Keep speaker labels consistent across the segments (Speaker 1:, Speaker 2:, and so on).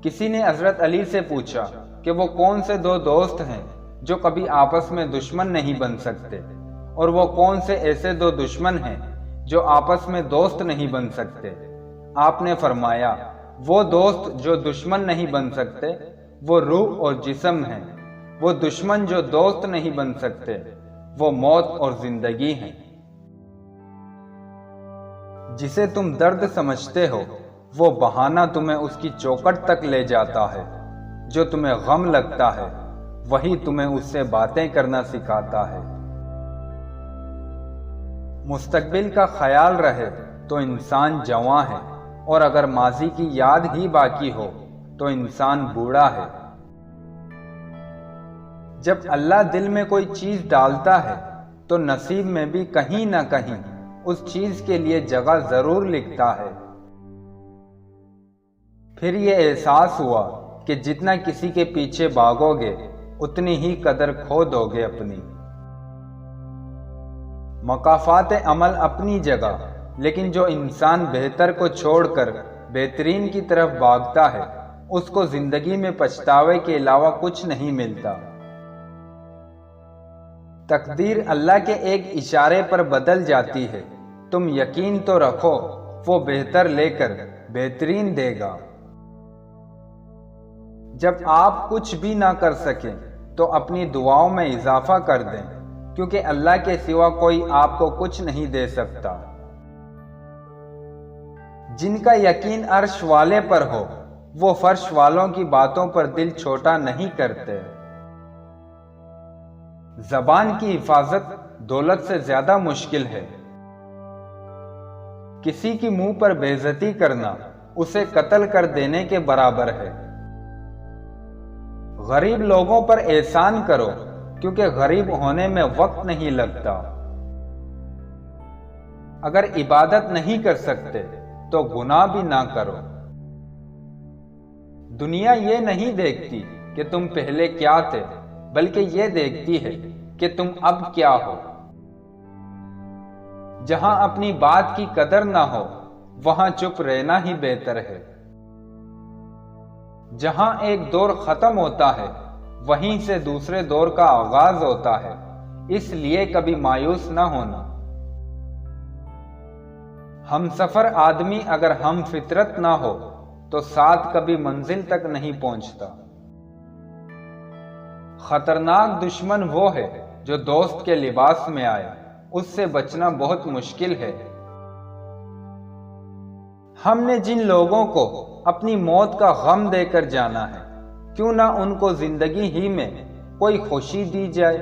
Speaker 1: کسی نے حضرت علی سے پوچھا کہ وہ کون سے دو دوست ہیں جو کبھی آپس میں دشمن نہیں بن سکتے، اور وہ کون سے ایسے دو دشمن ہیں جو آپس میں دوست نہیں بن سکتے؟ آپ نے فرمایا، وہ دوست جو دشمن نہیں بن سکتے وہ روح اور جسم ہیں، وہ دشمن جو دوست نہیں بن سکتے وہ موت اور زندگی ہیں۔ جسے تم درد سمجھتے ہو وہ بہانہ تمہیں اس کی چوکٹ تک لے جاتا ہے، جو تمہیں غم لگتا ہے وہی تمہیں اس سے باتیں کرنا سکھاتا ہے۔ مستقبل کا خیال رہے تو انسان جواں ہے، اور اگر ماضی کی یاد ہی باقی ہو تو انسان بوڑھا ہے۔ جب اللہ دل میں کوئی چیز ڈالتا ہے تو نصیب میں بھی کہیں نہ کہیں اس چیز کے لیے جگہ ضرور لکھتا ہے۔ پھر یہ احساس ہوا کہ جتنا کسی کے پیچھے بھاگو گے اتنی ہی قدر کھو دو گے اپنی۔ مقافات عمل اپنی جگہ، لیکن جو انسان بہتر کو چھوڑ کر بہترین کی طرف بھاگتا ہے اس کو زندگی میں پچھتاوے کے علاوہ کچھ نہیں ملتا۔ تقدیر اللہ کے ایک اشارے پر بدل جاتی ہے، تم یقین تو رکھو وہ بہتر لے کر بہترین دے گا۔ جب آپ کچھ بھی نہ کر سکیں تو اپنی دعاؤں میں اضافہ کر دیں، کیونکہ اللہ کے سوا کوئی آپ کو کچھ نہیں دے سکتا۔ جن کا یقین عرش والے پر ہو وہ فرش والوں کی باتوں پر دل چھوٹا نہیں کرتے۔ زبان کی حفاظت دولت سے زیادہ مشکل ہے۔ کسی کی منہ پر بے عزتی کرنا اسے قتل کر دینے کے برابر ہے۔ غریب لوگوں پر احسان کرو، کیونکہ غریب ہونے میں وقت نہیں لگتا۔ اگر عبادت نہیں کر سکتے تو گناہ بھی نہ کرو۔ دنیا یہ نہیں دیکھتی کہ تم پہلے کیا تھے، بلکہ یہ دیکھتی ہے کہ تم اب کیا ہو۔ جہاں اپنی بات کی قدر نہ ہو وہاں چپ رہنا ہی بہتر ہے۔ جہاں ایک دور ختم ہوتا ہے وہیں سے دوسرے دور کا آغاز ہوتا ہے، اس لیے کبھی مایوس نہ ہونا۔ ہم سفر آدمی اگر ہم فطرت نہ ہو تو ساتھ کبھی منزل تک نہیں پہنچتا۔ خطرناک دشمن وہ ہے جو دوست کے لباس میں آئے، اس سے بچنا بہت مشکل ہے۔ ہم نے جن لوگوں کو اپنی موت کا غم دے کر جانا ہے، کیوں نہ ان کو زندگی ہی میں کوئی خوشی دی جائے۔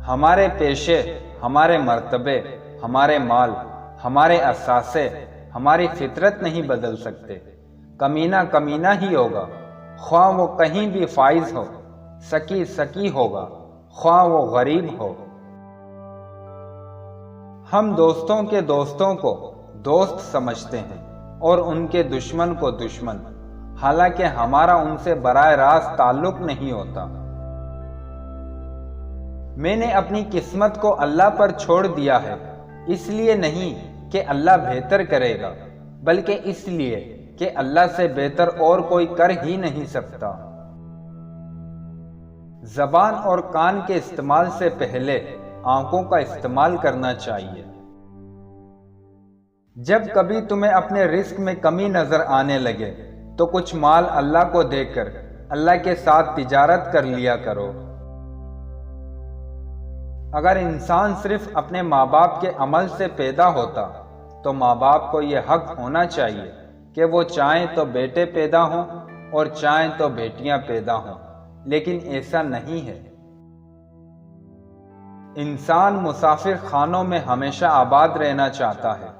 Speaker 1: ہمارے پیشے، ہمارے مرتبے، ہمارے مال، ہمارے اثاثے ہماری فطرت نہیں بدل سکتے۔ کمینہ کمینہ ہی ہوگا، خواہ وہ کہیں بھی فائز ہو، سکی سکی ہوگا، خواہ وہ غریب ہو۔ ہم دوستوں کے دوستوں کو دوست سمجھتے ہیں اور ان کے دشمن کو دشمن، حالانکہ ہمارا ان سے براہ راست تعلق نہیں ہوتا۔ میں نے اپنی قسمت کو اللہ پر چھوڑ دیا ہے، اس لیے نہیں کہ اللہ بہتر کرے گا، بلکہ اس لیے کہ اللہ سے بہتر اور کوئی کر ہی نہیں سکتا۔ زبان اور کان کے استعمال سے پہلے آنکھوں کا استعمال کرنا چاہیے۔ جب کبھی تمہیں اپنے رزق میں کمی نظر آنے لگے تو کچھ مال اللہ کو دے کر اللہ کے ساتھ تجارت کر لیا کرو۔ اگر انسان صرف اپنے ماں باپ کے عمل سے پیدا ہوتا تو ماں باپ کو یہ حق ہونا چاہیے کہ وہ چاہیں تو بیٹے پیدا ہوں اور چاہیں تو بیٹیاں پیدا ہوں، لیکن ایسا نہیں ہے۔ انسان مسافر خانوں میں ہمیشہ آباد رہنا چاہتا ہے،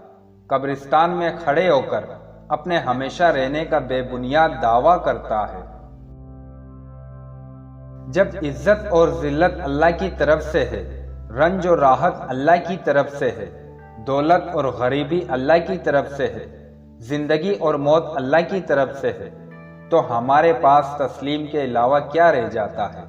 Speaker 1: قبرستان میں کھڑے ہو کر اپنے ہمیشہ رہنے کا بے بنیاد دعویٰ کرتا ہے۔ جب عزت اور ذلت اللہ کی طرف سے ہے، رنج و راحت اللہ کی طرف سے ہے، دولت اور غریبی اللہ کی طرف سے ہے، زندگی اور موت اللہ کی طرف سے ہے، تو ہمارے پاس تسلیم کے علاوہ کیا رہ جاتا ہے؟